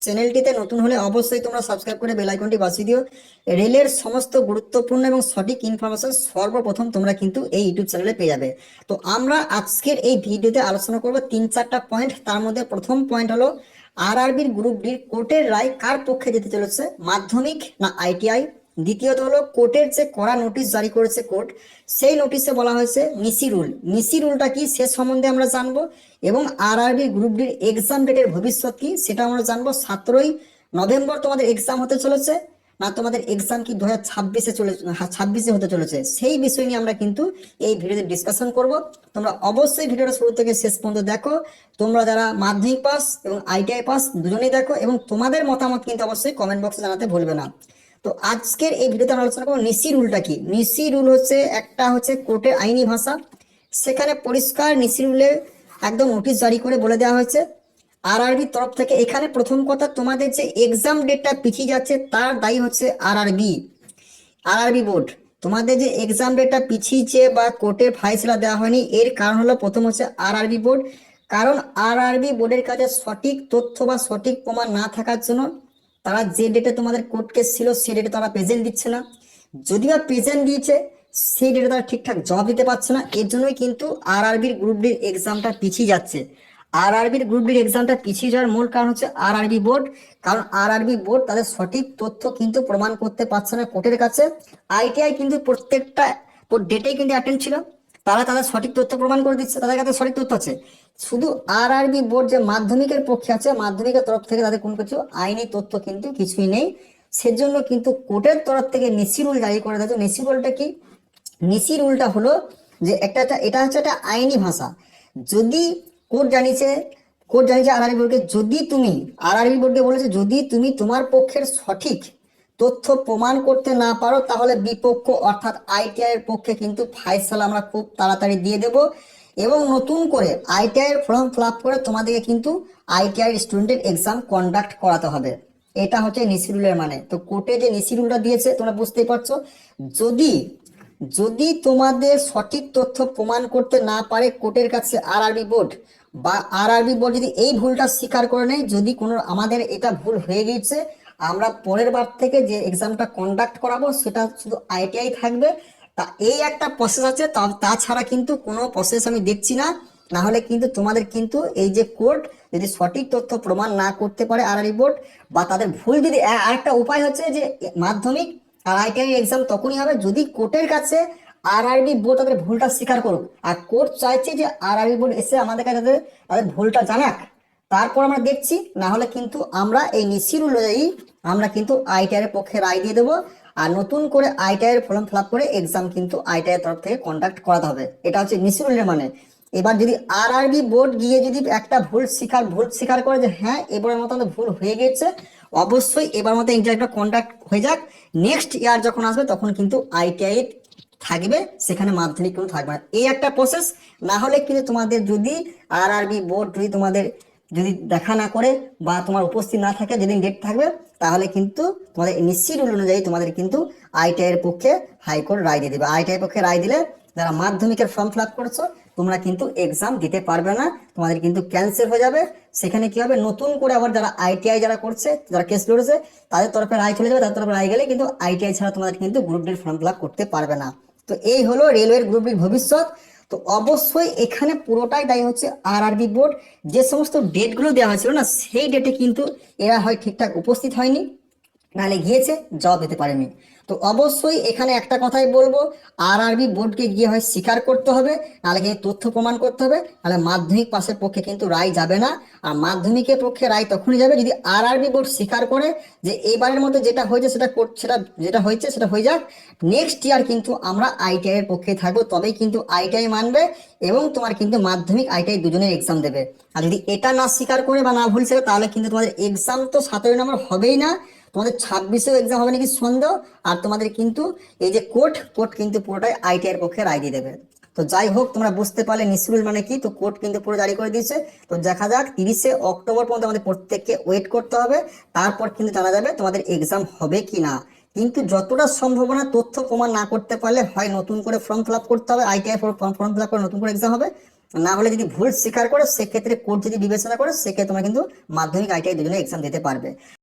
চ্যানেলটিতে নতুন হলে অবশ্যই তোমরা সাবস্ক্রাইব করে বেল আইকনটি বাজিয়ে দিও। রেলের সমস্ত গুরুত্বপূর্ণ এবং সঠিক ইনফরমেশন সর্বপ্রথম তোমরা কিন্তু এই ইউটিউব চ্যানেলে পেয়ে যাবে। তো আমরা আজকের এই ভিডিওতে আলোচনা করব 3-4টা পয়েন্ট। তার মধ্যে প্রথম পয়েন্ট হলো আরআরবির গ্রুপ ডির কোর্টের রায় কার পক্ষে যেতে চলেছে, মাধ্যমিক না আইটিআই। দ্বিতীয়ত হলো কোর্টের যে কড়া নোটিশ জারি করেছে কোর্ট, সেই নোটিশে বলা হয়েছে নিসি রুল। নিসি রুলটা কি সে সম্বন্ধে আমরা জানবো, এবং আরআরবি গ্রুপ ডির এক্সাম ডেটের ভবিষ্যৎ কি সেটা আমরা জানবো। 17ই নভেম্বর তোমাদের এক্সাম হতে চলেছে, না তোমাদের এক্সাম কি 2026-এ হতে চলেছে, সেই বিষয় নিয়ে আমরা কিন্তু এই ভিডিওতে ডিসকাশন করব। তোমরা অবশ্যই ভিডিওটা শুরু থেকে শেষ পর্যন্ত দেখো। তোমরা যারা মাধ্যমিক পাস এবং আইটিআই পাস দুজনেই দেখো, এবং তোমাদের মতামত কিন্তু অবশ্যই কমেন্ট বক্সে জানাতে ভুলবে না। তো আজকের এই ভিডিওতে আমরা আলোচনা করবো নিসি রুলটা কি। নিসি রুল হচ্ছে একটা কোর্টের আইনি ভাষা। সেখানে পরিষ্কার নিসি রুলে একদম নোটিশ জারি করে বলে দেওয়া হয়েছে আরআরবির তরফ থেকে। এখানে প্রথম কথা, তোমাদের যে এক্সাম ডেটটা পিছিয়ে যাচ্ছে তার দায়ী হচ্ছে আরআরবি বোর্ড। তোমাদের যে এক্সাম ডেটটা পিছিয়েছে বা কোর্টের ফাইসলা দেওয়া হয়নি, এর কারণ হলো প্রথম হচ্ছে আরআরবি বোর্ড। কারণ আরআরবি বোর্ডের কাছে সঠিক তথ্য বা সঠিক প্রমাণ না থাকার জন্য তারা যে ডেটে তোমাদের কোর্ট কেস ছিল সেই ডেটে তারা প্রেজেন্ট দিচ্ছে না। যদি বা প্রেজেন্ট দিয়েছে সেই ডেটে তারা ঠিকঠাক জবাব দিতে পারছে না। এর জন্যই কিন্তু আরআরবির গ্রুপ ডির এক্সামটা পিছিয়ে যাচ্ছে। আরআরবির গ্রুপ ডির এক্সামটা পিছিয়ে যাওয়ার মূল কারণ হচ্ছে আরআরবি বোর্ড। কারণ আরআরবি বোর্ড তাদের সঠিক তথ্য কিন্তু প্রমাণ করতে পারছে না কোর্টের কাছে। আইটিআই কিন্তু প্রত্যেকটা ডেটেই কিন্তু অ্যাটেন্ড ছিল, তারা তাদের সঠিক তথ্য প্রমাণ করে দিচ্ছে, তাদের কাছে সঠিক তথ্য আছে। শুধু আরআরবি বোর্ড যে মাধ্যমিকের পক্ষে আছে, মাধ্যমিকের তরফ থেকে তাদের কোনো কিছু আইনি তথ্য কিন্তু কিছুই নেই। সেজন্য কিন্তু কোর্টের তরফ থেকে নিসি রুল জারি করে দিয়েছে। নিসি রুলটা কি? নিসি রুলটা হলো যে এটা হচ্ছে একটা আইনি ভাষা। যদি কোর্ট জানিয়েছে আরআরবি বোর্ডকে, আরআরবি বোর্ডকে বলেছে যদি তুমি তোমার পক্ষের সঠিক তথ্য প্রমাণ করতে না পারো, তাহলে বিপক্ষ অর্থাৎ আইটিআই এর পক্ষে কিন্তু ফাইসালা আমরা খুব তাড়াতাড়ি দিয়ে দেব, এবং নতুন করে আইটিআই এর ফর্ম ফিল আপ করে তোমাদেরকে কিন্তু আইটিআই স্টুডেন্টের এক্সাম কন্ডাক্ট করাতে হবে। এটা হচ্ছে নিসি রুলের মানে। তো কোর্টে যে নিসি রুলটা দিয়েছে তোমরা বুঝতেই পারছো। যদি যদি তোমাদের সঠিক তথ্য প্রমাণ করতে না পারে কোর্টের কাছে আরআরবি বোর্ড, বা আরআরবি বোর্ড যদি এই ভুলটা স্বীকার করে নেয়, যদি কোনো আমাদের এটা ভুল হয়ে গিয়েছে, আমরা পরের বার থেকে যে এক্সামটা কন্ডাক্ট করাবো সেটা শুধু আইটিআই থাকবে, তা এই একটা প্রসেস আছে। তাছাড়া কিন্তু কোনো প্রসেস আমি দেখছি না। না হলে কিন্তু তোমাদের কিন্তু এই যে কোর্ট যদি সঠিক তথ্য প্রমাণ না করতে পারে আরআরবি বোর্ড, বা তাদের ভুল যদি আরেকটা উপায় হচ্ছে যে মাধ্যমিক আর আইটিআই এক্সাম তখনই হবে যদি কোর্টের কাছে আরআরবি বোর্ড তাদের ভুলটা স্বীকার করুক। আর কোর্ট চাইছে যে আরআরবি বোর্ড এসে আমাদের কাছে তাদের ভুলটা জানাক, তারপর আমরা দেখছি। না হলে কিন্তু আমরা এই নিসি রুল অনুযায়ী আমরা কিন্তু আইটিআই এর পক্ষে রায় দিয়ে দেবো। আর নতুন করে আইটিআই এর ফর্ম ফিল আপ করে এক্সাম কিন্তু আইটিআই এর তরফ থেকে কন্ডাক্ট করাতে হবে। এটা হচ্ছে নিসি রুলের মানে। এবার যদি আরআরবি বোর্ড গিয়ে যদি একটা ভুল স্বীকার করে যে হ্যাঁ এবারের মতো আমাদের ভুল হয়ে গেছে, অবশ্যই এবার মতো এক্সামটা কন্ডাক্ট হয়ে যাক। নেক্সট ইয়ার যখন আসবে তখন কিন্তু আইটিআই থাকবে, সেখানে মাধ্যমিক কিন্তু থাকবে না। এই একটা প্রসেস। না হলে কিন্তু তোমাদের যদি আরআরবি বোর্ড যদি তোমাদের যদি দেখা না করে বা তোমার উপস্থিত না থাকে যেদিন ডেট থাকবে, তাহলে কিন্তু তোমাদের নিশ্চিত রুল অনুযায়ী তোমাদের কিন্তু আইটিআই এর পক্ষে হাইকোর্ট রায় দিয়ে দেবে। আইটিআই এর পক্ষে রায় দিলে যারা মাধ্যমিকের ফর্ম ফিল আপ করেছো তোমরা কিন্তু এক্সাম দিতে পারবে না, তোমাদের কিন্তু ক্যান্সেল হয়ে যাবে। সেখানে কি হবে, নতুন করে আবার যারা আইটিআই যারা করছে, যারা কেস লড়েছে, তাদের তরফে রায় চলে যাবে। তাদের তরফে রায় গেলে কিন্তু আইটিআই ছাড়া তোমাদের কিন্তু গ্রুপ ডির ফর্ম ফিল আপ করতে পারবে না। তো এই হলো রেলওয়ের গ্রুপ ডির ভবিষ্যৎ। তো অবশ্যই এখানে পুরোটাই দায়ী হচ্ছে আরআরবি বোর্ড। যে সমস্ত ডেটগুলো দেওয়া হয়েছিল না, সেই ডেটে কিন্তু এরা হয় ঠিকঠাক উপস্থিত হয়নি, নাহলে গিয়েছে জবাব দিতে পারেনি। তো অবশ্যই এখানে একটা কথাই বলবো, আরআরবি বোর্ডকে গিয়ে হয় স্বীকার করতে হবে, নাহলে কিন্তু তথ্য প্রমাণ করতে হবে। নাহলে মাধ্যমিক পাশের পক্ষে কিন্তু রায় যাবে না। আর মাধ্যমিকের পক্ষে রায় তখনই যাবে যদি আরআরবি বোর্ড স্বীকার করে যে এইবারের মতো যেটা হয়েছে সেটা যেটা হয়েছে সেটা হয়ে যাক, নেক্সট ইয়ার কিন্তু আমরা আইটিআই এর পক্ষে থাকবো, তবেই কিন্তু আইটিআই মানবে এবং তোমার কিন্তু মাধ্যমিক আইটিআই দুজনের এক্সাম দেবে। আর যদি এটা না স্বীকার করে বা না ভুল শেখে, তাহলে কিন্তু তোমাদের এক্সাম তো 17 নম্বর হবেই না, তোমাদের 26-এও এক্সাম হবে নাকি সন্দেহ। আর তোমাদের কিন্তু এই যে কোর্ট কিন্তু পুরোটাই আইটিআই এর পক্ষে রায় দিয়ে দেবে। তো যাই হোক, তোমরা বুঝতে পারলে নিসরুল মানে কি। তো কোর্ট কিন্তু পুরো জারি করে দিয়েছে। তো দেখা যাক 30শে অক্টোবর পর্যন্ত আমাদের প্রত্যেককে ওয়েট করতে হবে। তারপর কিন্তু জানা যাবে তোমাদের এক্সাম হবে কি না। কিন্তু যতটা সম্ভাবনা তথ্য প্রমাণ না করতে পারলে হয় নতুন করে ফর্ম ফিল আপ করতে হবে, আইটিআই ফর্ম ফিল আপ করে নতুন করে এক্সাম হবে, না হলে যদি ভুল স্বীকার করো সেক্ষেত্রে কোর্ট যদি বিবেচনা করো সেক্ষেত্রে তোমরা কিন্তু মাধ্যমিক ITI দুজনে এক্সাম দিতে পারবে।